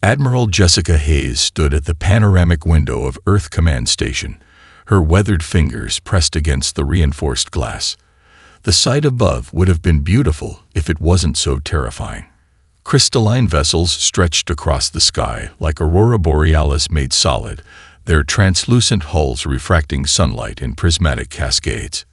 Admiral Jessica Hayes stood at the panoramic window of Earth Command Station, her weathered fingers pressed against the reinforced glass. The sight above would have been beautiful if it wasn't so terrifying. Crystalline vessels stretched across the sky like aurora borealis made solid, their translucent hulls refracting sunlight in prismatic cascades.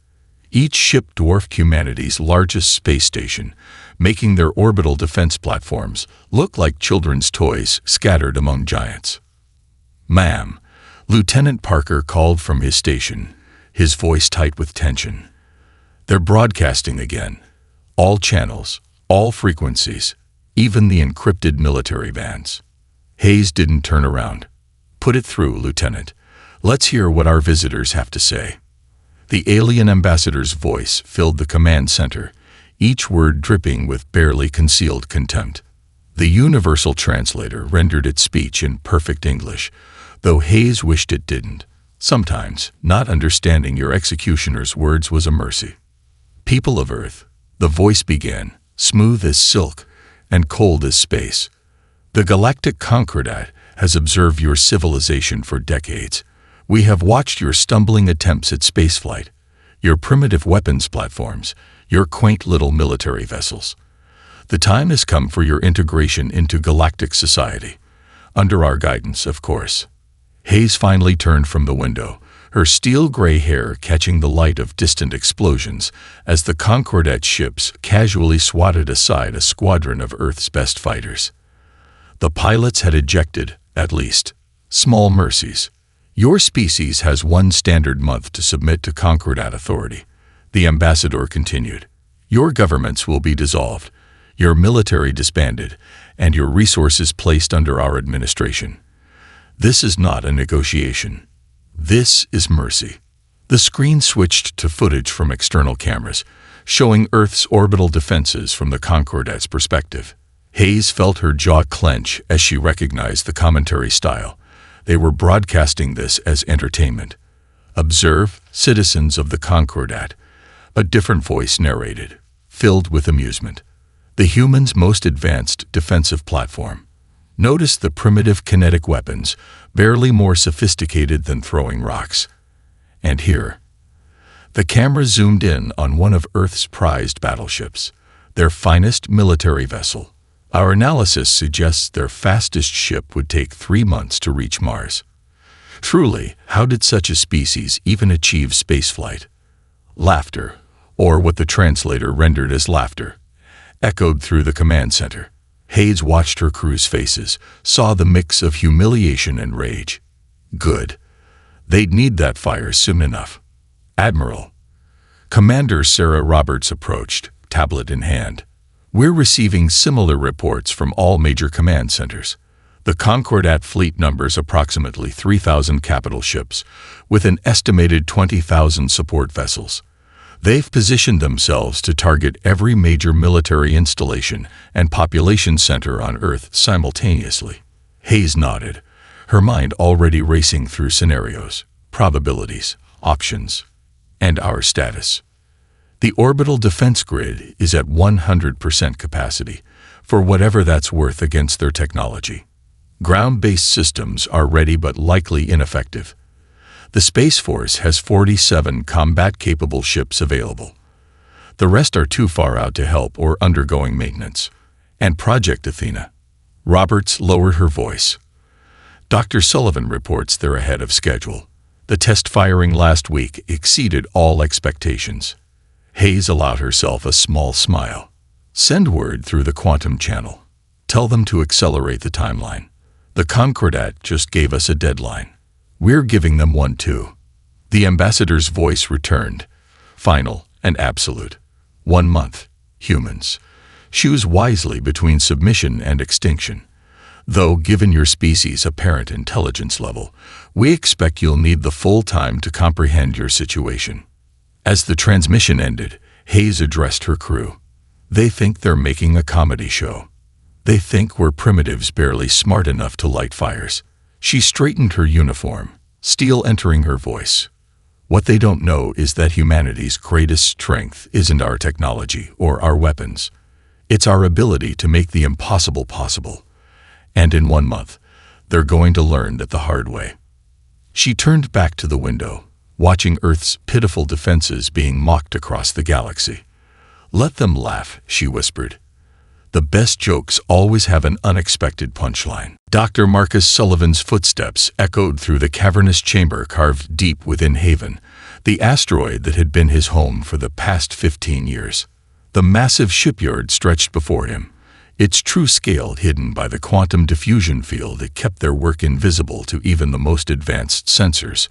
Each ship dwarfed humanity's largest space station, making their orbital defense platforms look like children's toys scattered among giants. "Ma'am," Lieutenant Parker called from his station, his voice tight with tension. "They're broadcasting again. All channels, all frequencies, even the encrypted military bands." Hayes didn't turn around. "Put it through, Lieutenant. Let's hear what our visitors have to say." The alien ambassador's voice filled the command center, each word dripping with barely concealed contempt. The universal translator rendered its speech in perfect English, though Hayes wished it didn't. Sometimes, not understanding your executioner's words was a mercy. "People of Earth," the voice began, smooth as silk and cold as space. "The Galactic Concordat has observed your civilization for decades. We have watched your stumbling attempts at spaceflight, your primitive weapons platforms, your quaint little military vessels. The time has come for your integration into galactic society. Under our guidance, of course." Hayes finally turned from the window, her steel-gray hair catching the light of distant explosions as the Concordat ships casually swatted aside a squadron of Earth's best fighters. The pilots had ejected, at least. Small mercies. "Your species has one standard month to submit to Concordat authority," the ambassador continued. "Your governments will be dissolved, your military disbanded, and your resources placed under our administration. This is not a negotiation. This is mercy." The screen switched to footage from external cameras, showing Earth's orbital defenses from the Concordat's perspective. Hayes felt her jaw clench as she recognized the commentary style. They were broadcasting this as entertainment. "Observe, citizens of the Concordat," a different voice narrated, filled with amusement. "The human's most advanced defensive platform. Notice the primitive kinetic weapons, barely more sophisticated than throwing rocks. And here." The camera zoomed in on one of Earth's prized battleships, their finest military vessel. "Our analysis suggests their fastest ship would take 3 months to reach Mars. Truly, how did such a species even achieve spaceflight?" Laughter, or what the translator rendered as laughter, echoed through the command center. Hayes watched her crew's faces, saw the mix of humiliation and rage. Good. They'd need that fire soon enough. "Admiral." Commander Sarah Roberts approached, tablet in hand. "We're receiving similar reports from all major command centers. The Concordat fleet numbers approximately 3,000 capital ships, with an estimated 20,000 support vessels. They've positioned themselves to target every major military installation and population center on Earth simultaneously." Hayes nodded, her mind already racing through scenarios, probabilities, options, and our status. "The orbital defense grid is at 100% capacity, for whatever that's worth against their technology. Ground-based systems are ready but likely ineffective. The Space Force has 47 combat-capable ships available. The rest are too far out to help or undergoing maintenance. And Project Athena." Roberts lowered her voice. "Dr. Sullivan reports they're ahead of schedule. The test firing last week exceeded all expectations." Hayes allowed herself a small smile. "Send word through the quantum channel. Tell them to accelerate the timeline. The Concordat just gave us a deadline. We're giving them one too." The ambassador's voice returned, final and absolute. 1 month, humans. Choose wisely between submission and extinction. Though, given your species' apparent intelligence level, we expect you'll need the full time to comprehend your situation." As the transmission ended, Hayes addressed her crew. "They think they're making a comedy show. They think we're primitives barely smart enough to light fires." She straightened her uniform, steel entering her voice. "What they don't know is that humanity's greatest strength isn't our technology or our weapons. It's our ability to make the impossible possible. And in 1 month, they're going to learn it the hard way. She turned back to the window, watching Earth's pitiful defenses being mocked across the galaxy. "Let them laugh," she whispered. "The best jokes always have an unexpected punchline." Dr. Marcus Sullivan's footsteps echoed through the cavernous chamber carved deep within Haven, the asteroid that had been his home for the past 15 years. The massive shipyard stretched before him, its true scale hidden by the quantum diffusion field that kept their work invisible to even the most advanced sensors.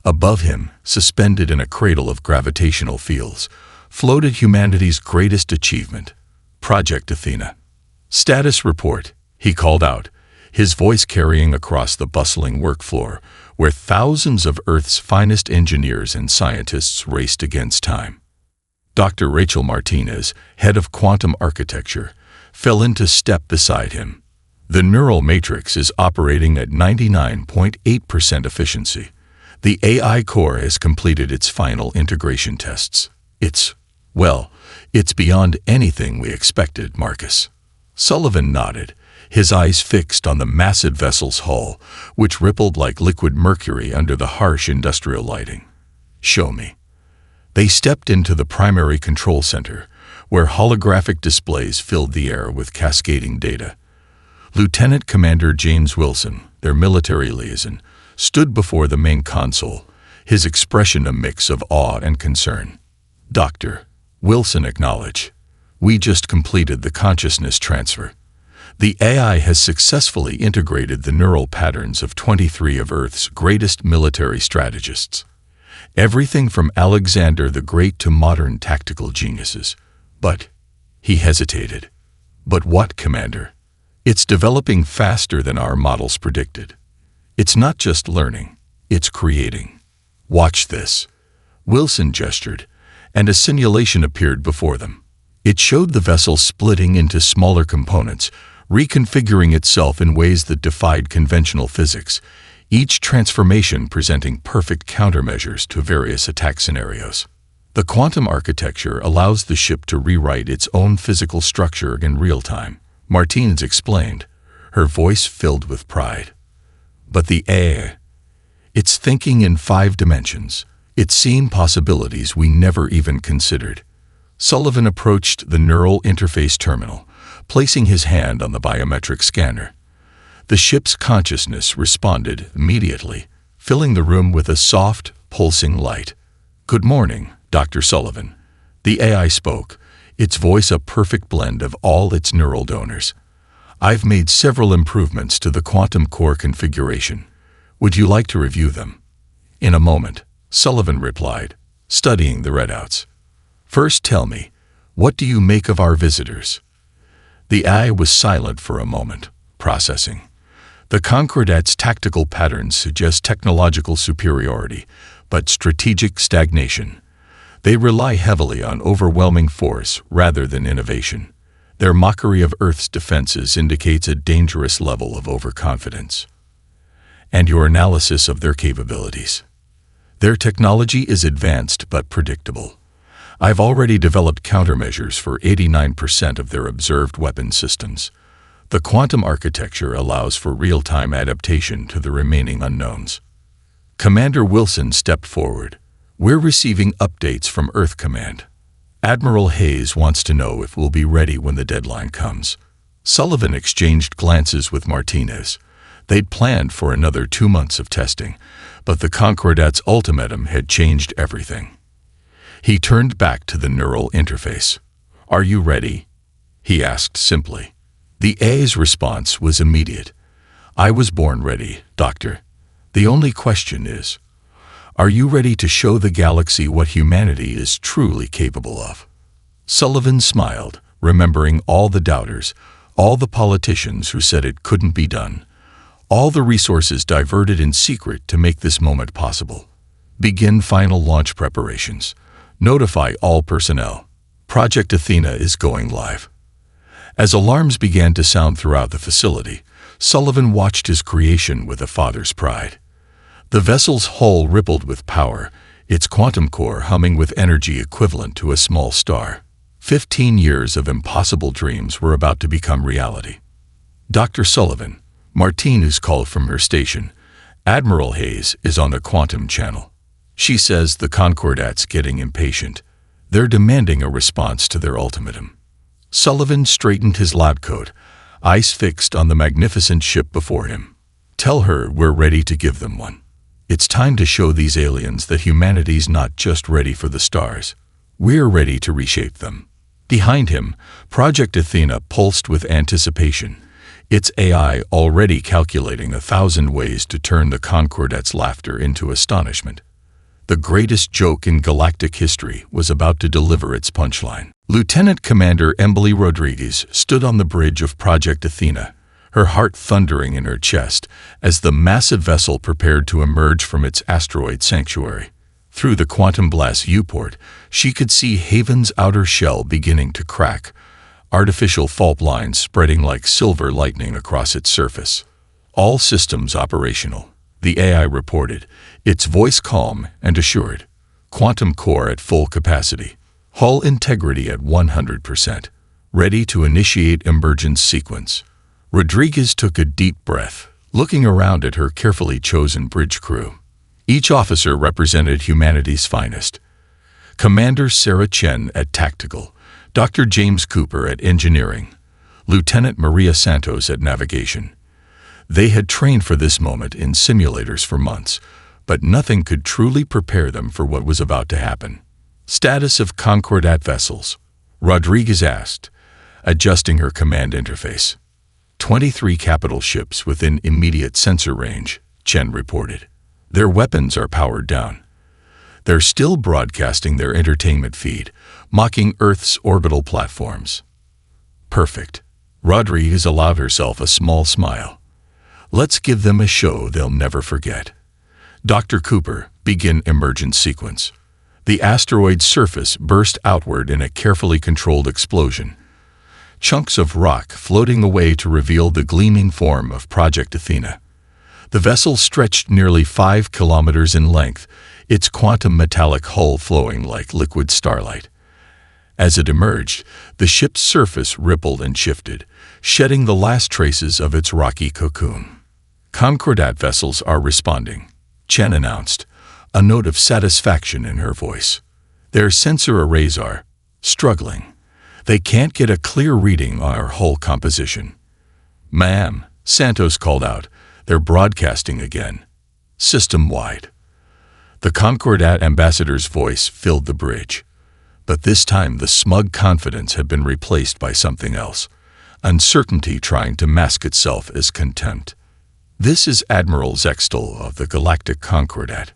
Above him, suspended in a cradle of gravitational fields, floated humanity's greatest achievement, Project Athena. "Status report," he called out, his voice carrying across the bustling work floor, where thousands of Earth's finest engineers and scientists raced against time. Dr. Rachel Martinez, head of quantum architecture, fell into step beside him. "The neural matrix is operating at 99.8% efficiency. The AI core has completed its final integration tests. It's beyond anything we expected, Marcus." Sullivan nodded, his eyes fixed on the massive vessel's hull, which rippled like liquid mercury under the harsh industrial lighting. "Show me." They stepped into the primary control center, where holographic displays filled the air with cascading data. Lieutenant Commander James Wilson, their military liaison, stood before the main console, his expression a mix of awe and concern. "Doctor," Wilson acknowledged, "we just completed the consciousness transfer. The AI has successfully integrated the neural patterns of 23 of Earth's greatest military strategists. Everything from Alexander the Great to modern tactical geniuses. But," he hesitated, "but what, Commander? It's developing faster than our models predicted. It's not just learning, it's creating. Watch this." Wilson gestured, and a simulation appeared before them. It showed the vessel splitting into smaller components, reconfiguring itself in ways that defied conventional physics, each transformation presenting perfect countermeasures to various attack scenarios. The quantum architecture allows the ship to rewrite its own physical structure in real time, Martinez explained, her voice filled with pride. "But the AI, it's thinking in 5 dimensions. It's seeing possibilities we never even considered." Sullivan approached the neural interface terminal, placing his hand on the biometric scanner. The ship's consciousness responded immediately, filling the room with a soft, pulsing light. "Good morning, Dr. Sullivan." The AI spoke, its voice a perfect blend of all its neural donors. "I've made several improvements to the quantum core configuration. Would you like to review them?" "In a moment," Sullivan replied, studying the readouts. "First tell me, what do you make of our visitors?" The AI was silent for a moment, processing. The Concordat's tactical patterns suggest technological superiority, but strategic stagnation. They rely heavily on overwhelming force rather than innovation. Their mockery of Earth's defenses indicates a dangerous level of overconfidence. "And your analysis of their capabilities?" "Their technology is advanced but predictable. I've already developed countermeasures for 89% of their observed weapon systems. The quantum architecture allows for real-time adaptation to the remaining unknowns." Commander Wilson stepped forward. "We're receiving updates from Earth Command. Admiral Hayes wants to know if we'll be ready when the deadline comes." Sullivan exchanged glances with Martinez. They'd planned for another 2 months of testing, but the Concordat's ultimatum had changed everything. He turned back to the neural interface. "Are you ready?" he asked simply. The AI's response was immediate. "I was born ready, Doctor. The only question is, are you ready to show the galaxy what humanity is truly capable of?" Sullivan smiled, remembering all the doubters, all the politicians who said it couldn't be done, all the resources diverted in secret to make this moment possible. "Begin final launch preparations. Notify all personnel. Project Athena is going live." As alarms began to sound throughout the facility, Sullivan watched his creation with a father's pride. The vessel's hull rippled with power, its quantum core humming with energy equivalent to a small star. 15 years of impossible dreams were about to become reality. Dr. Sullivan, Martine is called from her station. Admiral Hayes is on the quantum channel. She says the Concordat's getting impatient. They're demanding a response to their ultimatum. Sullivan straightened his lab coat, eyes fixed on the magnificent ship before him. Tell her we're ready to give them one. It's time to show these aliens that humanity's not just ready for the stars. We're ready to reshape them. Behind him, Project Athena pulsed with anticipation, its AI already calculating 1,000 ways to turn the Concordat's laughter into astonishment. The greatest joke in galactic history was about to deliver its punchline. Lieutenant Commander Emily Rodriguez stood on the bridge of Project Athena, her heart thundering in her chest as the massive vessel prepared to emerge from its asteroid sanctuary. Through the quantum blast viewport, she could see Haven's outer shell beginning to crack, artificial fault lines spreading like silver lightning across its surface. All systems operational, the AI reported, its voice calm and assured. Quantum core at full capacity. Hull integrity at 100%. Ready to initiate emergence sequence. Rodriguez took a deep breath, looking around at her carefully chosen bridge crew. Each officer represented humanity's finest. Commander Sarah Chen at Tactical, Dr. James Cooper at Engineering, Lieutenant Maria Santos at Navigation. They had trained for this moment in simulators for months, but nothing could truly prepare them for what was about to happen. Status of Concordat vessels, Rodriguez asked, adjusting her command interface. 23 capital ships within immediate sensor range, Chen reported. Their weapons are powered down. They're still broadcasting their entertainment feed, mocking Earth's orbital platforms. Perfect. Rodriguez allowed herself a small smile. Let's give them a show they'll never forget. Dr. Cooper, begin emergence sequence. The asteroid's surface burst outward in a carefully controlled explosion. Chunks of rock floating away to reveal the gleaming form of Project Athena. The vessel stretched nearly 5 kilometers in length, its quantum metallic hull flowing like liquid starlight. As it emerged, the ship's surface rippled and shifted, shedding the last traces of its rocky cocoon. Concordat vessels are responding, Chen announced, a note of satisfaction in her voice. Their sensor arrays are struggling. They can't get a clear reading on our hull composition. Ma'am, Santos called out, they're broadcasting again. System-wide. The Concordat ambassador's voice filled the bridge. But this time the smug confidence had been replaced by something else, uncertainty trying to mask itself as contempt. This is Admiral Zextel of the Galactic Concordat.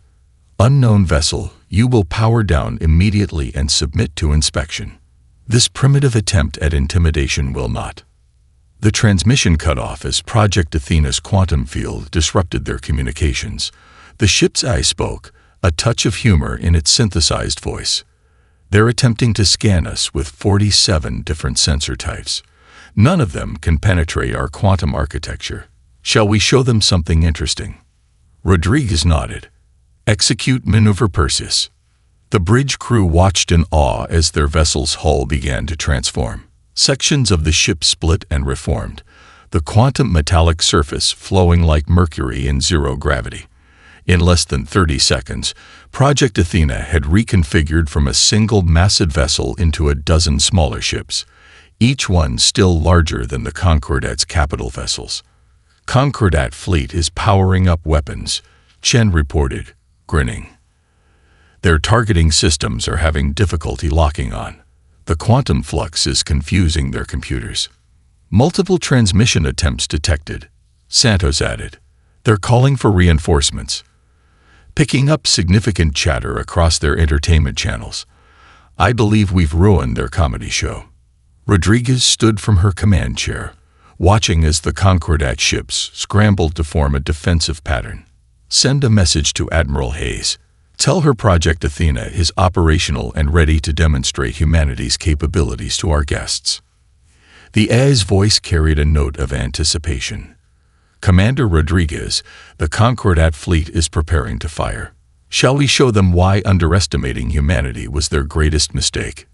Unknown vessel, you will power down immediately and submit to inspection. This primitive attempt at intimidation will not. The transmission cut off as Project Athena's quantum field disrupted their communications. The ship's eye spoke, a touch of humor in its synthesized voice. They're attempting to scan us with 47 different sensor types. None of them can penetrate our quantum architecture. Shall we show them something interesting? Rodriguez nodded. Execute maneuver Perseus. The bridge crew watched in awe as their vessel's hull began to transform. Sections of the ship split and reformed, the quantum metallic surface flowing like mercury in zero gravity. In less than 30 seconds, Project Athena had reconfigured from a single massive vessel into a dozen smaller ships, each one still larger than the Concordat's capital vessels. Concordat fleet is powering up weapons, Chen reported, grinning. Their targeting systems are having difficulty locking on. The quantum flux is confusing their computers. Multiple transmission attempts detected, Santos added. They're calling for reinforcements. Picking up significant chatter across their entertainment channels. I believe we've ruined their comedy show. Rodriguez stood from her command chair, watching as the Concordat ships scrambled to form a defensive pattern. Send a message to Admiral Hayes. Tell her Project Athena is operational and ready to demonstrate humanity's capabilities to our guests. The AI's voice carried a note of anticipation. Commander Rodriguez, the Concordat fleet is preparing to fire. Shall we show them why underestimating humanity was their greatest mistake?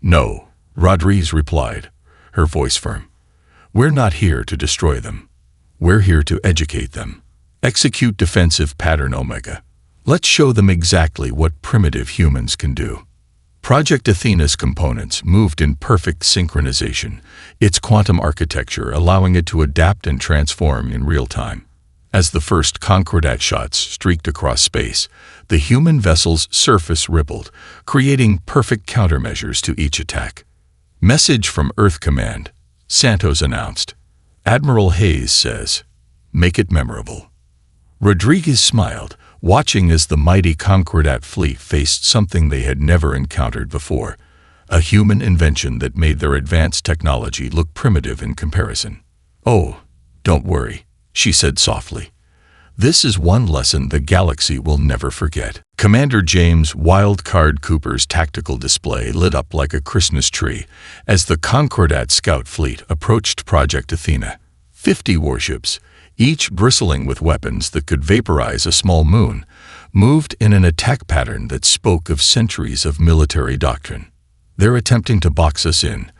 No, Rodriguez replied, her voice firm. We're not here to destroy them. We're here to educate them. Execute defensive pattern Omega. Let's show them exactly what primitive humans can do. Project Athena's components moved in perfect synchronization, its quantum architecture allowing it to adapt and transform in real time. As the first Concordat shots streaked across space, the human vessel's surface rippled, creating perfect countermeasures to each attack. Message from Earth Command, Santos announced. Admiral Hayes says, "Make it memorable." Rodriguez smiled, watching as the mighty Concordat fleet faced something they had never encountered before, a human invention that made their advanced technology look primitive in comparison. "Oh, don't worry," she said softly. "This is one lesson the galaxy will never forget." Commander James Wildcard Cooper's tactical display lit up like a Christmas tree as the Concordat scout fleet approached Project Athena. 50 warships, each bristling with weapons that could vaporize a small moon, moved in an attack pattern that spoke of centuries of military doctrine. "They're attempting to box us in,"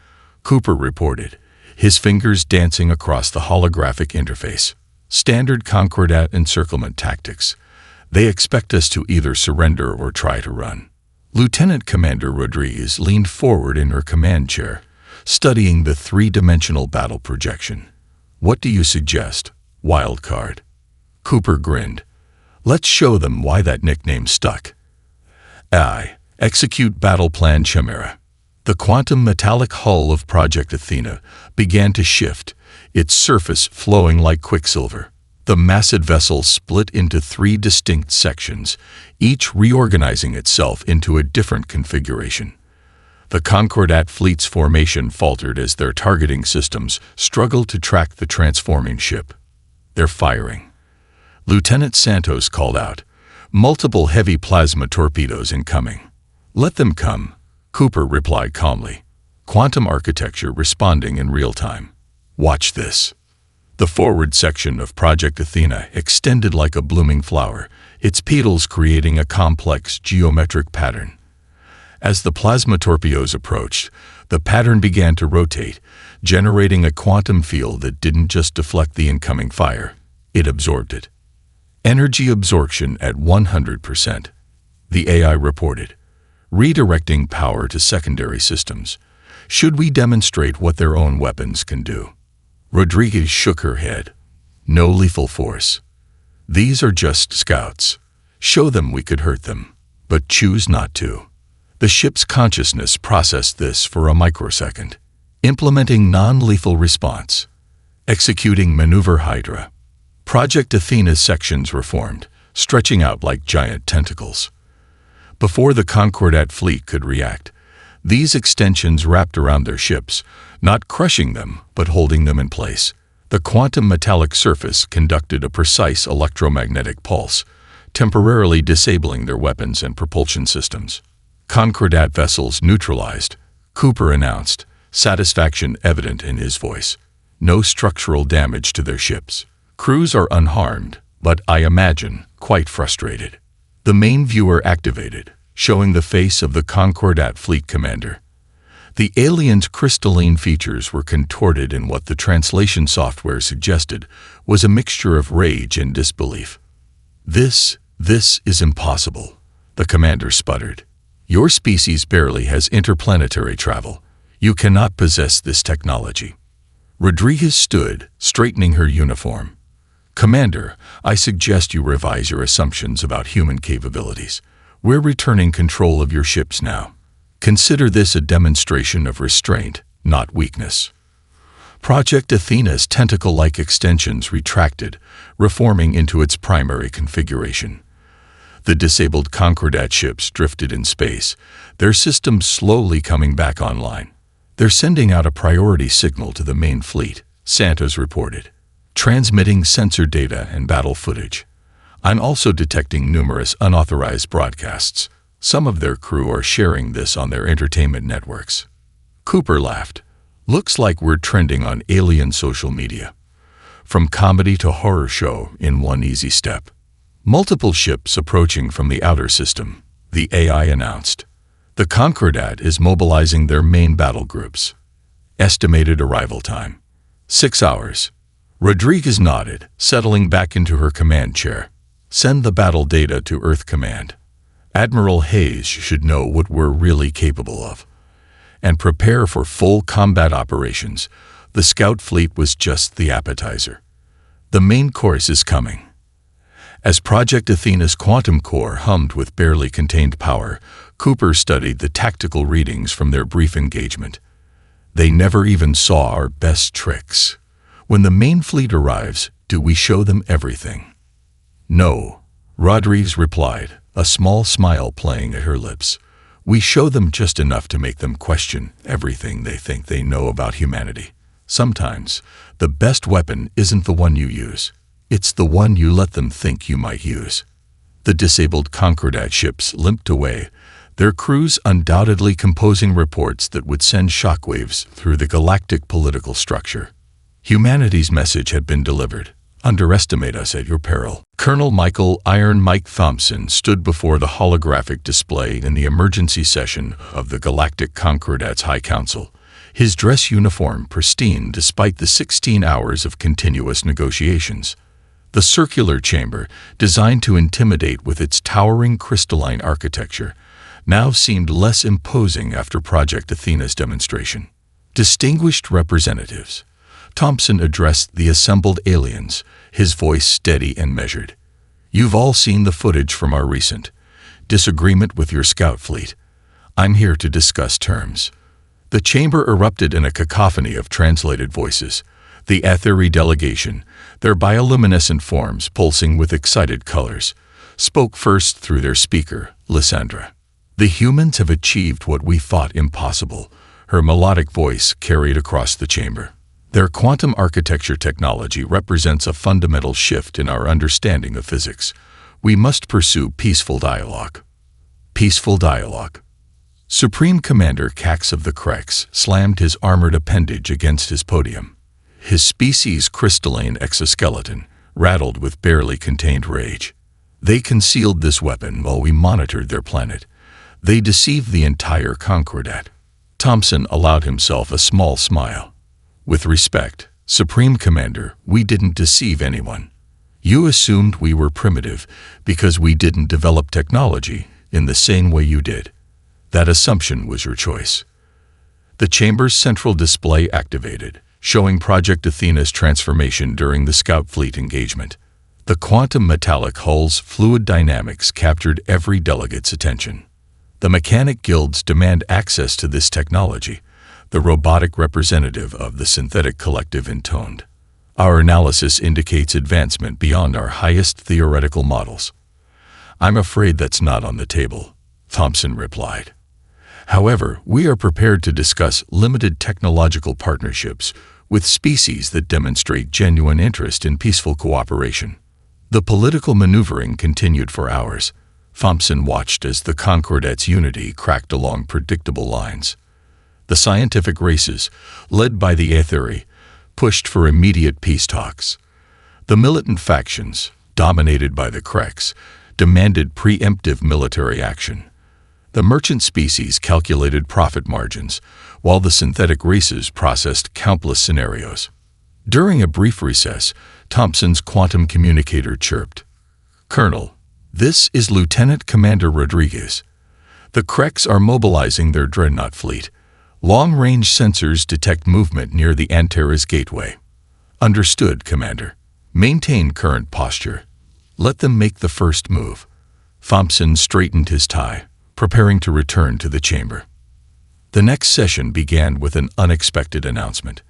Cooper reported, his fingers dancing across the holographic interface. "Standard Concordat encirclement tactics. They expect us to either surrender or try to run." Lieutenant Commander Rodriguez leaned forward in her command chair, studying the three-dimensional battle projection. "What do you suggest, Wildcard?" Cooper grinned. "Let's show them why that nickname stuck." Execute Battle Plan Chimera. The quantum metallic hull of Project Athena began to shift, its surface flowing like quicksilver. The massive vessel split into 3 distinct sections, each reorganizing itself into a different configuration. The Concordat fleet's formation faltered as their targeting systems struggled to track the transforming ship. "They're firing," Lieutenant Santos called out. "Multiple heavy plasma torpedoes incoming." "Let them come," Cooper replied calmly. Quantum architecture responding in real time. "Watch this." The forward section of Project Athena extended like a blooming flower, its petals creating a complex geometric pattern. As the plasma torpedoes approached, the pattern began to rotate, generating a quantum field that didn't just deflect the incoming fire, it absorbed it. Energy absorption at 100%, the AI reported, redirecting power to secondary systems. "Should we demonstrate what their own weapons can do?" Rodriguez shook her head. "No lethal force. These are just scouts. Show them we could hurt them, but choose not to." The ship's consciousness processed this for a microsecond, implementing non-lethal response. Executing Maneuver Hydra. Project Athena's sections were formed, stretching out like giant tentacles. Before the Concordat fleet could react, these extensions wrapped around their ships, not crushing them, but holding them in place. The quantum metallic surface conducted a precise electromagnetic pulse, temporarily disabling their weapons and propulsion systems. "Concordat vessels neutralized," Cooper announced, satisfaction evident in his voice. "No structural damage to their ships. Crews are unharmed, but I imagine quite frustrated." The main viewer activated, showing the face of the Concordat fleet commander. The alien's crystalline features were contorted in what the translation software suggested was a mixture of rage and disbelief. This is impossible," the commander sputtered. "Your species barely has interplanetary travel. You cannot possess this technology." Rodriguez stood, straightening her uniform. "Commander, I suggest you revise your assumptions about human capabilities. We're returning control of your ships now. Consider this a demonstration of restraint, not weakness." Project Athena's tentacle-like extensions retracted, reforming into its primary configuration. The disabled Concordat ships drifted in space, their systems slowly coming back online. "They're sending out a priority signal to the main fleet," Santos reported, transmitting sensor data and battle footage. "I'm also detecting numerous unauthorized broadcasts. Some of their crew are sharing this on their entertainment networks." Cooper laughed. "Looks like we're trending on alien social media. From comedy to horror show in one easy step." "Multiple ships approaching from the outer system," the AI announced. "The Concordat is mobilizing their main battle groups. Estimated arrival time 6 hours. Rodriguez nodded, settling back into her command chair. Send the battle data to Earth Command. Admiral Hayes should know what we're really capable of. And prepare for full combat operations. The scout fleet was just the appetizer. The main course is coming. As Project Athena's quantum core hummed with barely contained power, Cooper studied the tactical readings from their brief engagement. They never even saw our best tricks. When the main fleet arrives, do we show them everything? No, Rodriguez replied, a small smile playing at her lips. We show them just enough to make them question everything they think they know about humanity. Sometimes, the best weapon isn't the one you use. It's the one you let them think you might use. The disabled Concordat ships limped away, their crews undoubtedly composing reports that would send shockwaves through the galactic political structure. Humanity's message had been delivered. Underestimate us at your peril. Colonel Michael Iron Mike Thompson stood before the holographic display in the emergency session of the Galactic Concordat's High Council, his dress uniform pristine despite the 16 hours of continuous negotiations. The circular chamber, designed to intimidate with its towering crystalline architecture, now seemed less imposing after Project Athena's demonstration. Distinguished representatives, Thompson addressed the assembled aliens, his voice steady and measured. You've all seen the footage from our recent disagreement with your scout fleet. I'm here to discuss terms. The chamber erupted in a cacophony of translated voices. The Aetheri delegation, their bioluminescent forms pulsing with excited colors, spoke first through their speaker, Lysandra. The humans have achieved what we thought impossible, her melodic voice carried across the chamber. Their quantum architecture technology represents a fundamental shift in our understanding of physics. We must pursue peaceful dialogue. Peaceful dialogue. Supreme Commander Cax of the Krex slammed his armored appendage against his podium. His species' crystalline exoskeleton rattled with barely contained rage. They concealed this weapon while we monitored their planet. They deceived the entire Concordat. Thompson allowed himself a small smile. With respect, Supreme Commander, we didn't deceive anyone. You assumed we were primitive because we didn't develop technology in the same way you did. That assumption was your choice. The chamber's central display activated, showing Project Athena's transformation during the Scout Fleet engagement. The quantum metallic hull's fluid dynamics captured every delegate's attention. The mechanic guilds demand access to this technology, the robotic representative of the synthetic collective intoned. Our analysis indicates advancement beyond our highest theoretical models. I'm afraid that's not on the table, Thompson replied. However, we are prepared to discuss limited technological partnerships with species that demonstrate genuine interest in peaceful cooperation. The political maneuvering continued for hours. Thompson watched as the Concordat's unity cracked along predictable lines. The scientific races, led by the Aetheri, pushed for immediate peace talks. The militant factions, dominated by the Krex, demanded preemptive military action. The merchant species calculated profit margins, while the synthetic races processed countless scenarios. During a brief recess, Thompson's quantum communicator chirped. Colonel, this is Lieutenant Commander Rodriguez. The Krex are mobilizing their dreadnought fleet. Long-range sensors detect movement near the Antares Gateway. Understood, Commander. Maintain current posture. Let them make the first move. Thompson straightened his tie, preparing to return to the chamber. The next session began with an unexpected announcement.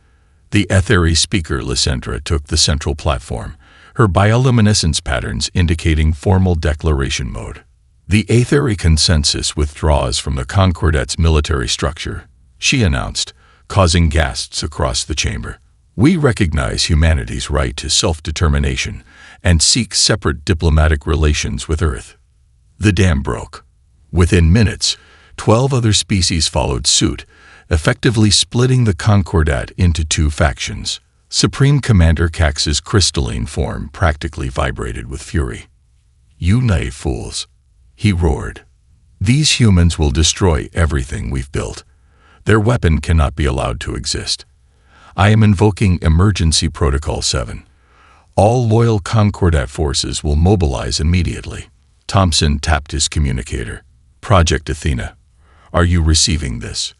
The Aetheri speaker Lysandra took the central platform, her bioluminescence patterns indicating formal declaration mode. The Aetheri consensus withdraws from the Concordat's military structure, she announced, causing gasps across the chamber. We recognize humanity's right to self-determination and seek separate diplomatic relations with Earth. The dam broke. Within minutes, 12 other species followed suit, effectively splitting the Concordat into two factions. Supreme Commander Cax's crystalline form practically vibrated with fury. You naive fools, he roared. These humans will destroy everything we've built. Their weapon cannot be allowed to exist. I am invoking Emergency Protocol 7. All loyal Concordat forces will mobilize immediately. Thompson tapped his communicator. Project Athena. Are you receiving this?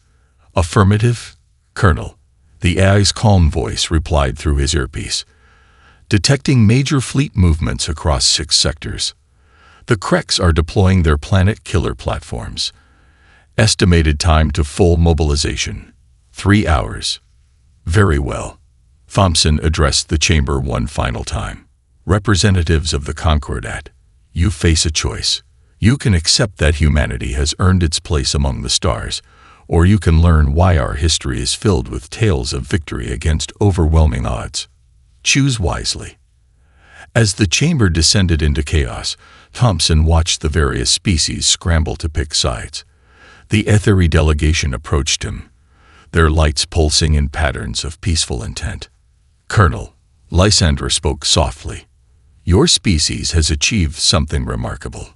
Affirmative, Colonel. The AI's calm voice replied through his earpiece. Detecting major fleet movements across 6 sectors. The Kreks are deploying their planet killer platforms. Estimated time to full mobilization. 3 hours. Very well. Thompson addressed the chamber one final time. Representatives of the Concordat, you face a choice. You can accept that humanity has earned its place among the stars, or you can learn why our history is filled with tales of victory against overwhelming odds. Choose wisely. As the chamber descended into chaos, Thompson watched the various species scramble to pick sides. The ethery delegation approached him, their lights pulsing in patterns of peaceful intent. Colonel, Lysandra spoke softly. Your species has achieved something remarkable.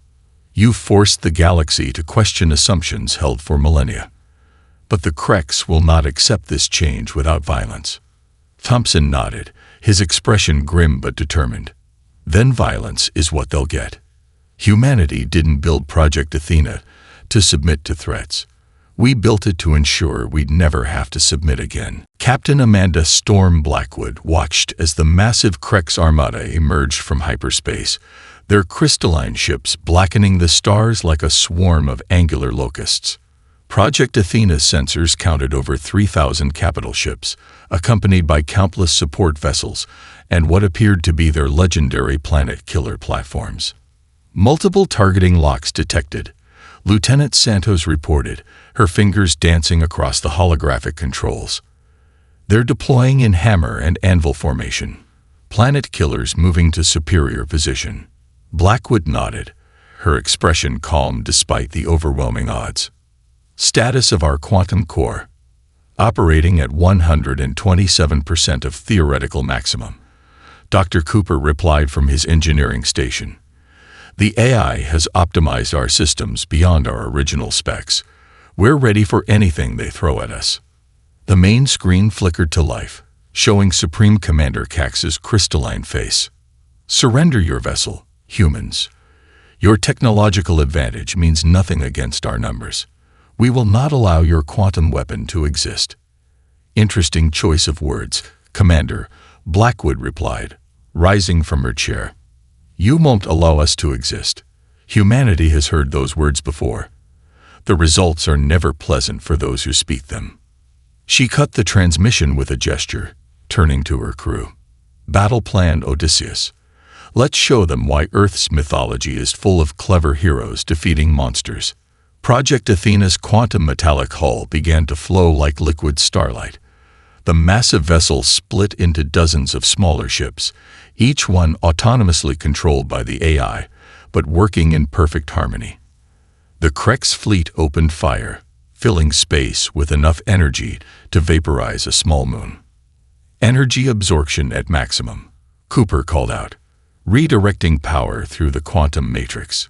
You forced the galaxy to question assumptions held for millennia. But the Kreks will not accept this change without violence. Thompson nodded, his expression grim but determined. Then violence is what they'll get. Humanity didn't build Project Athena to submit to threats. We built it to ensure we'd never have to submit again. Captain Amanda Storm Blackwood watched as the massive Kreks armada emerged from hyperspace, their crystalline ships blackening the stars like a swarm of angular locusts. Project Athena's sensors counted over 3,000 capital ships, accompanied by countless support vessels and what appeared to be their legendary planet killer platforms. Multiple targeting locks detected. Lieutenant Santos reported, her fingers dancing across the holographic controls. They're deploying in hammer and anvil formation. Planet killers moving to superior position. Blackwood nodded, her expression calm despite the overwhelming odds. Status of our quantum core. Operating at 127% of theoretical maximum. Dr. Cooper replied from his engineering station. The AI has optimized our systems beyond our original specs. We're ready for anything they throw at us. The main screen flickered to life, showing Supreme Commander Cax's crystalline face. Surrender your vessel, humans. Your technological advantage means nothing against our numbers. We will not allow your quantum weapon to exist. Interesting choice of words, Commander, Blackwood replied, rising from her chair. You won't allow us to exist. Humanity has heard those words before. The results are never pleasant for those who speak them. She cut the transmission with a gesture, turning to her crew. Battle plan Odysseus. Let's show them why Earth's mythology is full of clever heroes defeating monsters. Project Athena's quantum metallic hull began to flow like liquid starlight. The massive vessel split into dozens of smaller ships, each one autonomously controlled by the AI, but working in perfect harmony. The Kreks fleet opened fire, filling space with enough energy to vaporize a small moon. Energy absorption at maximum, Cooper called out, redirecting power through the quantum matrix.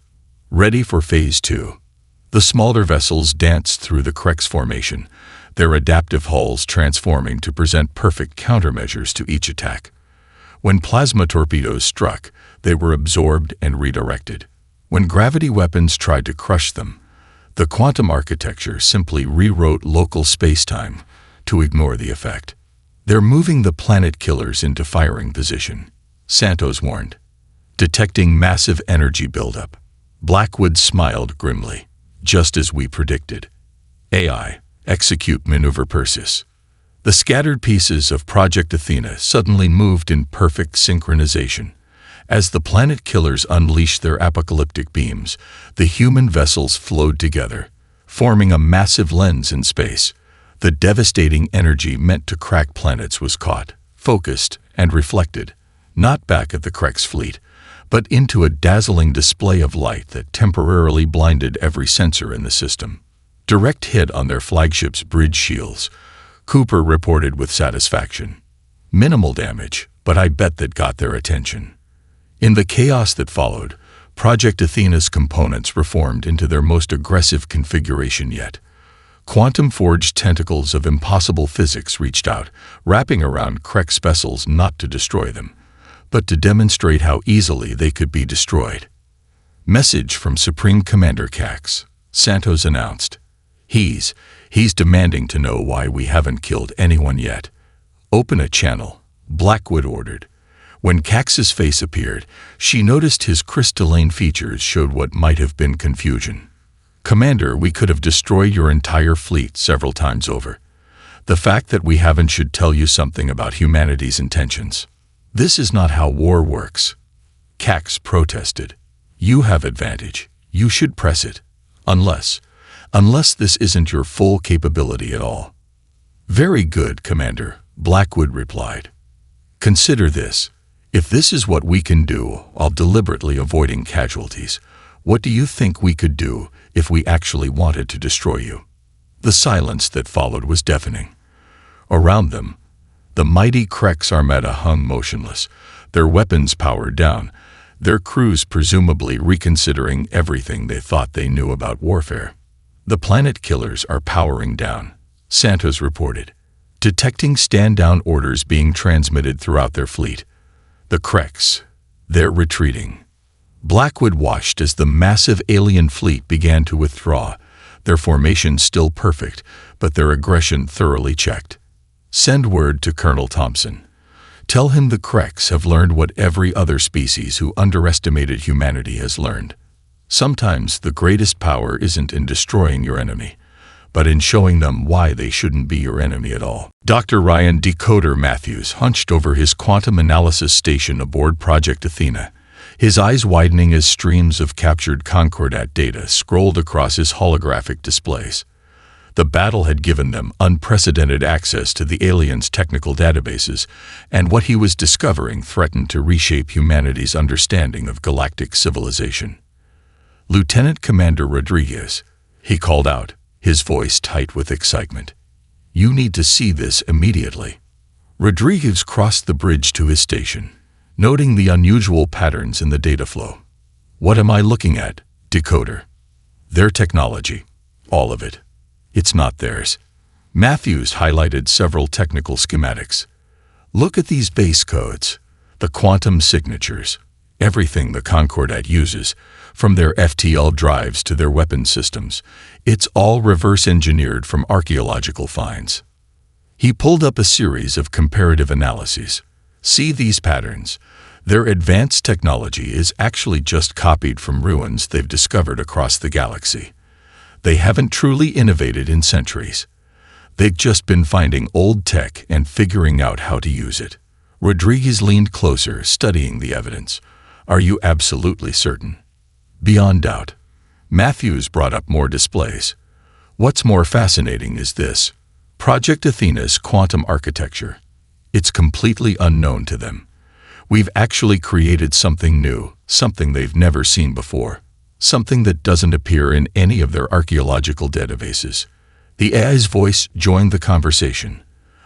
Ready for Phase 2. The smaller vessels danced through the Kreks formation, their adaptive hulls transforming to present perfect countermeasures to each attack. When plasma torpedoes struck, they were absorbed and redirected. When gravity weapons tried to crush them, the quantum architecture simply rewrote local spacetime to ignore the effect. They're moving the planet killers into firing position, Santos warned. Detecting massive energy buildup. Blackwood smiled grimly, just as we predicted. AI. Execute Maneuver Perseus. The scattered pieces of Project Athena suddenly moved in perfect synchronization. As the planet killers unleashed their apocalyptic beams, the human vessels flowed together, forming a massive lens in space. The devastating energy meant to crack planets was caught, focused, and reflected, not back at the Kreks fleet, but into a dazzling display of light that temporarily blinded every sensor in the system. Direct hit on their flagship's bridge shields, Cooper reported with satisfaction. Minimal damage, but I bet that got their attention. In the chaos that followed, Project Athena's components reformed into their most aggressive configuration yet. Quantum-forged tentacles of impossible physics reached out, wrapping around Krek's vessels not to destroy them, but to demonstrate how easily they could be destroyed. Message from Supreme Commander Cax, Santos announced. He's demanding to know why we haven't killed anyone yet. Open a channel, Blackwood ordered. When Cax's face appeared, she noticed his crystalline features showed what might have been confusion. Commander, we could have destroyed your entire fleet several times over. The fact that we haven't should tell you something about humanity's intentions. This is not how war works. Cax protested. You have advantage. You should press it. Unless this isn't your full capability at all. Very good, Commander, Blackwood replied. Consider this. If this is what we can do while deliberately avoiding casualties, what do you think we could do if we actually wanted to destroy you? The silence that followed was deafening. Around them, the mighty Krek's armada hung motionless, their weapons powered down, their crews presumably reconsidering everything they thought they knew about warfare. The planet killers are powering down, Santos reported, detecting stand-down orders being transmitted throughout their fleet. The Kreks, they're retreating. Blackwood watched as the massive alien fleet began to withdraw, their formation still perfect, but their aggression thoroughly checked. Send word to Colonel Thompson. Tell him the Kreks have learned what every other species who underestimated humanity has learned. Sometimes the greatest power isn't in destroying your enemy, but in showing them why they shouldn't be your enemy at all. Dr. Ryan Decoder Matthews hunched over his quantum analysis station aboard Project Athena, his eyes widening as streams of captured Concordat data scrolled across his holographic displays. The battle had given them unprecedented access to the aliens' technical databases, and what he was discovering threatened to reshape humanity's understanding of galactic civilization. Lieutenant Commander Rodriguez, he called out, his voice tight with excitement. You need to see this immediately. Rodriguez crossed the bridge to his station, noting the unusual patterns in the data flow. What am I looking at, Decoder? Their technology. All of it. It's not theirs. Matthews highlighted several technical schematics. Look at these base codes, the quantum signatures, everything the Concordat uses, from their FTL drives to their weapon systems. It's all reverse engineered from archaeological finds. He pulled up a series of comparative analyses. See these patterns. Their advanced technology is actually just copied from ruins they've discovered across the galaxy. They haven't truly innovated in centuries. They've just been finding old tech and figuring out how to use it. Rodriguez leaned closer, studying the evidence. Are you absolutely certain? Beyond doubt. Matthews brought up more displays. What's more fascinating is this. Project Athena's quantum architecture. It's completely unknown to them. We've actually created something new, something they've never seen before. Something that doesn't appear in any of their archaeological databases. The AI's voice joined the conversation.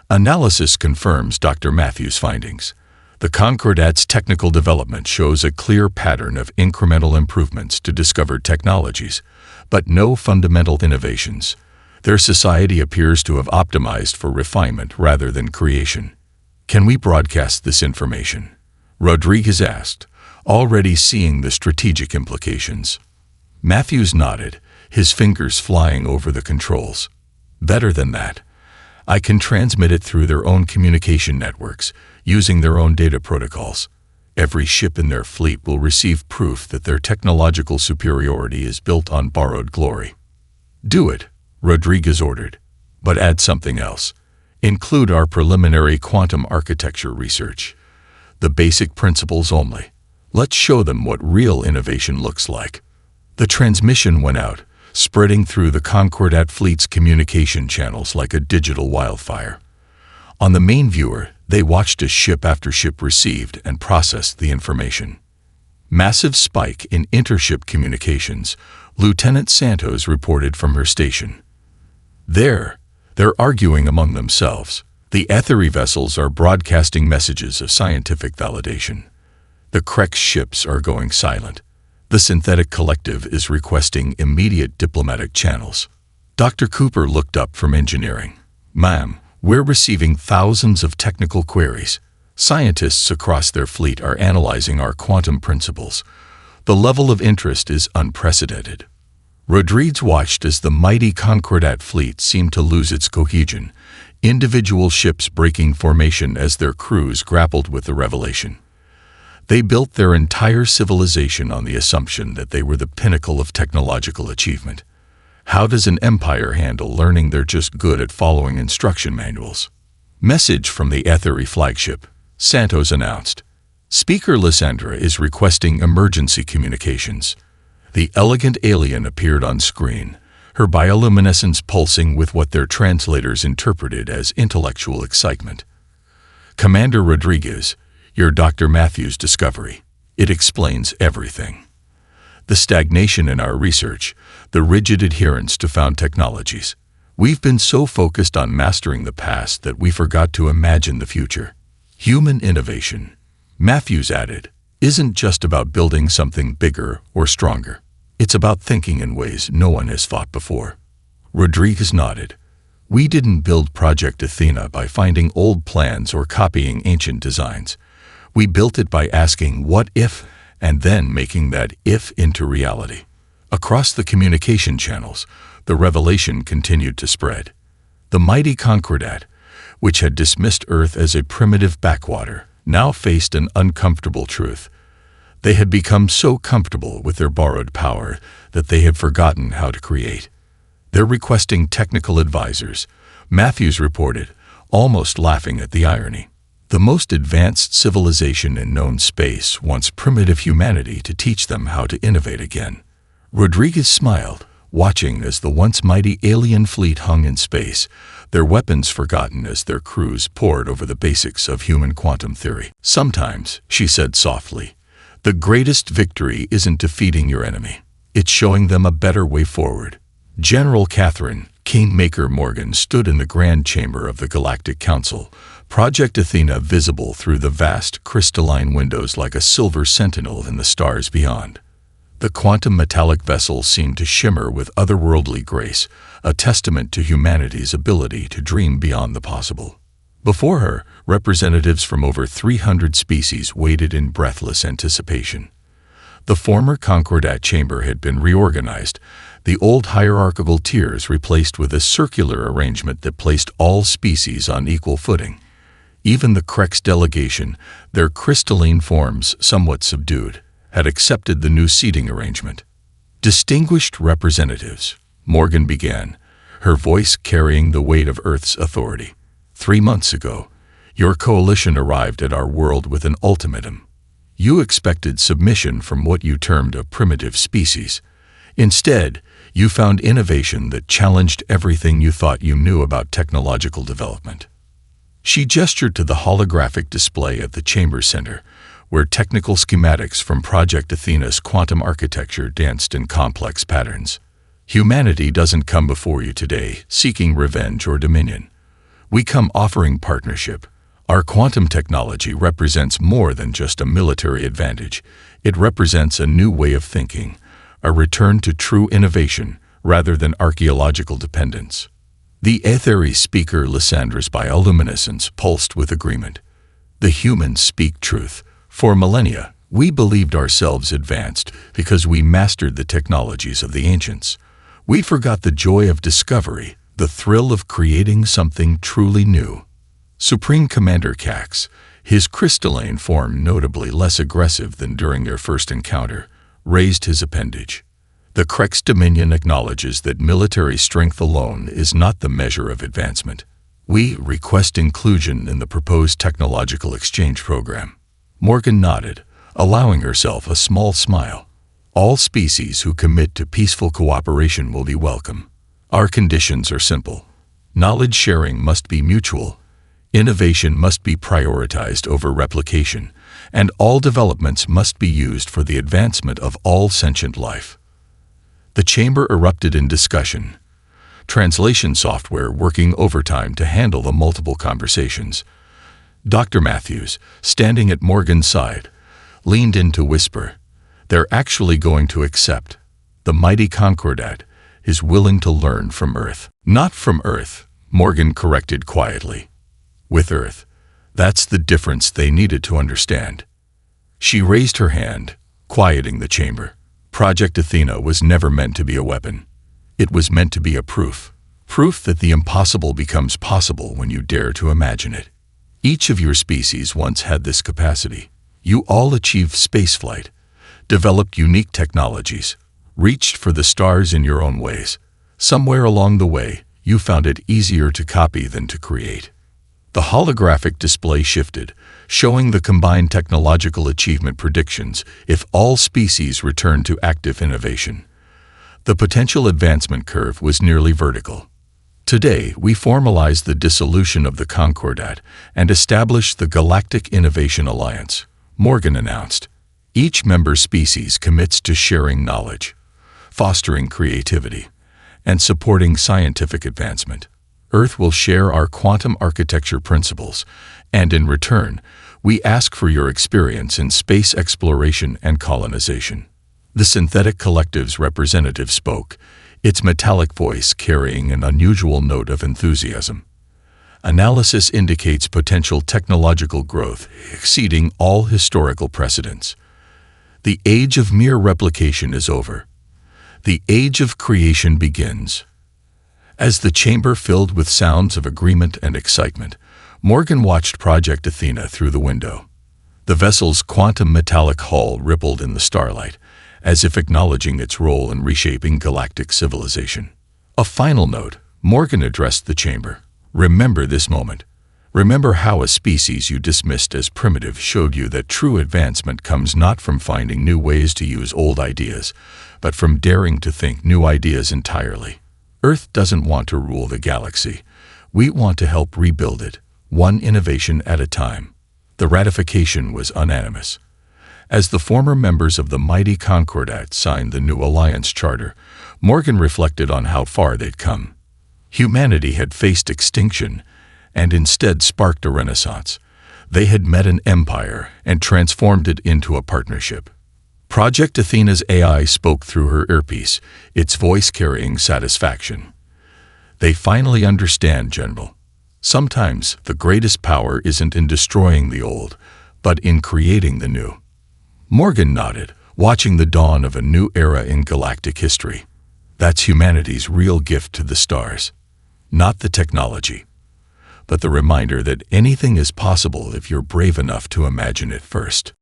Analysis confirms Dr. Matthews' findings. The Concordat's technical development shows a clear pattern of incremental improvements to discovered technologies, but no fundamental innovations. Their society appears to have optimized for refinement rather than creation. Can we broadcast this information? Rodriguez asked, already seeing the strategic implications. Matthews nodded, his fingers flying over the controls. Better than that. I can transmit it through their own communication networks, using their own data protocols. Every ship in their fleet will receive proof that their technological superiority is built on borrowed glory. Do it, Rodriguez ordered, but add something else. Include our preliminary quantum architecture research. The basic principles only. Let's show them what real innovation looks like. The transmission went out, spreading through the Concordat fleet's communication channels like a digital wildfire. On the main viewer, they watched as ship after ship received and processed the information. Massive spike in intership communications, Lieutenant Santos reported from her station. They're arguing among themselves. The Ethery vessels are broadcasting messages of scientific validation. The Krek ships are going silent. The synthetic collective is requesting immediate diplomatic channels. Dr. Cooper looked up from engineering. "Ma'am, we're receiving thousands of technical queries. Scientists across their fleet are analyzing our quantum principles. The level of interest is unprecedented." Rodriguez watched as the mighty Concordat fleet seemed to lose its cohesion, individual ships breaking formation as their crews grappled with the revelation. They built their entire civilization on the assumption that they were the pinnacle of technological achievement. How does an empire handle learning they're just good at following instruction manuals? Message from the Aetheri flagship, Santos announced. Speaker Lysandra is requesting emergency communications. The elegant alien appeared on screen, her bioluminescence pulsing with what their translators interpreted as intellectual excitement. "Commander Rodriguez, your Dr. Matthews' discovery. It explains everything. The stagnation in our research, the rigid adherence to found technologies. We've been so focused on mastering the past that we forgot to imagine the future. Human innovation," Matthews added, "isn't just about building something bigger or stronger. It's about thinking in ways no one has thought before." Rodriguez nodded. "We didn't build Project Athena by finding old plans or copying ancient designs. We built it by asking what if, and then making that if into reality." Across the communication channels, the revelation continued to spread. The mighty Concordat, which had dismissed Earth as a primitive backwater, now faced an uncomfortable truth. They had become so comfortable with their borrowed power that they had forgotten how to create. "They're requesting technical advisors," Matthews reported, almost laughing at the irony. "The most advanced civilization in known space wants primitive humanity to teach them how to innovate again." Rodriguez smiled, watching as the once mighty alien fleet hung in space, their weapons forgotten as their crews pored over the basics of human quantum theory. "Sometimes," she said softly, "the greatest victory isn't defeating your enemy. It's showing them a better way forward." General Catherine Kingmaker Morgan stood in the Grand Chamber of the Galactic Council, Project Athena visible through the vast crystalline windows like a silver sentinel in the stars beyond. The quantum metallic vessel seemed to shimmer with otherworldly grace, a testament to humanity's ability to dream beyond the possible. Before her, representatives from over 300 species waited in breathless anticipation. The former Concordat chamber had been reorganized, the old hierarchical tiers replaced with a circular arrangement that placed all species on equal footing. Even the Crex delegation, their crystalline forms somewhat subdued, had accepted the new seating arrangement. "Distinguished representatives," Morgan began, her voice carrying the weight of Earth's authority. 3 months ago, your coalition arrived at our world with an ultimatum. You expected submission from what you termed a primitive species. Instead, you found innovation that challenged everything you thought you knew about technological development. She gestured to the holographic display at the chamber center, where technical schematics from Project Athena's quantum architecture danced in complex patterns. Humanity doesn't come before you today seeking revenge or dominion. We come offering partnership. Our quantum technology represents more than just a military advantage. It represents a new way of thinking, a return to true innovation rather than archaeological dependence. The Aetheri speaker Lysandra's bioluminescence pulsed with agreement. The humans speak truth. For millennia, we believed ourselves advanced because we mastered the technologies of the ancients. We forgot the joy of discovery, the thrill of creating something truly new. Supreme Commander Cax, his crystalline form notably less aggressive than during their first encounter, raised his appendage. The Crex Dominion acknowledges that military strength alone is not the measure of advancement. We request inclusion in the proposed technological exchange program. Morgan nodded, allowing herself a small smile. All species who commit to peaceful cooperation will be welcome. Our conditions are simple. Knowledge sharing must be mutual. Innovation must be prioritized over replication, and all developments must be used for the advancement of all sentient life. The chamber erupted in discussion, translation software working overtime to handle the multiple conversations. Dr. Matthews, standing at Morgan's side, leaned in to whisper, "They're actually going to accept." The mighty Concordat, is willing to learn from Earth. Not from Earth, Morgan corrected quietly. With Earth. That's the difference they needed to understand. She raised her hand, quieting the chamber. Project Athena was never meant to be a weapon. It was meant to be a proof. Proof that the impossible becomes possible when you dare to imagine it. Each of your species once had this capacity. You all achieved spaceflight, developed unique technologies, reached for the stars in your own ways. Somewhere along the way, you found it easier to copy than to create. The holographic display shifted, showing the combined technological achievement predictions if all species returned to active innovation. The potential advancement curve was nearly vertical. Today, we formalize the dissolution of the Concordat and establish the Galactic Innovation Alliance, Morgan announced. Each member species commits to sharing knowledge, fostering creativity, and supporting scientific advancement. Earth will share our quantum architecture principles, and in return, we ask for your experience in space exploration and colonization. The Synthetic Collective's representative spoke, its metallic voice carrying an unusual note of enthusiasm. Analysis indicates potential technological growth exceeding all historical precedents. The age of mere replication is over. The age of creation begins. As the chamber filled with sounds of agreement and excitement, Morgan watched Project Athena through the window. The vessel's quantum metallic hull rippled in the starlight, as if acknowledging its role in reshaping galactic civilization. A final note, Morgan addressed the chamber. Remember this moment. Remember how a species you dismissed as primitive showed you that true advancement comes not from finding new ways to use old ideas, but from daring to think new ideas entirely. Earth doesn't want to rule the galaxy. We want to help rebuild it, one innovation at a time. The ratification was unanimous. As the former members of the mighty Concordat signed the new Alliance Charter, Morgan reflected on how far they'd come. Humanity had faced extinction and instead sparked a renaissance. They had met an empire and transformed it into a partnership. Project Athena's AI spoke through her earpiece, its voice carrying satisfaction. They finally understand, General. Sometimes the greatest power isn't in destroying the old, but in creating the new. Morgan nodded, watching the dawn of a new era in galactic history. That's humanity's real gift to the stars. Not the technology, but the reminder that anything is possible if you're brave enough to imagine it first.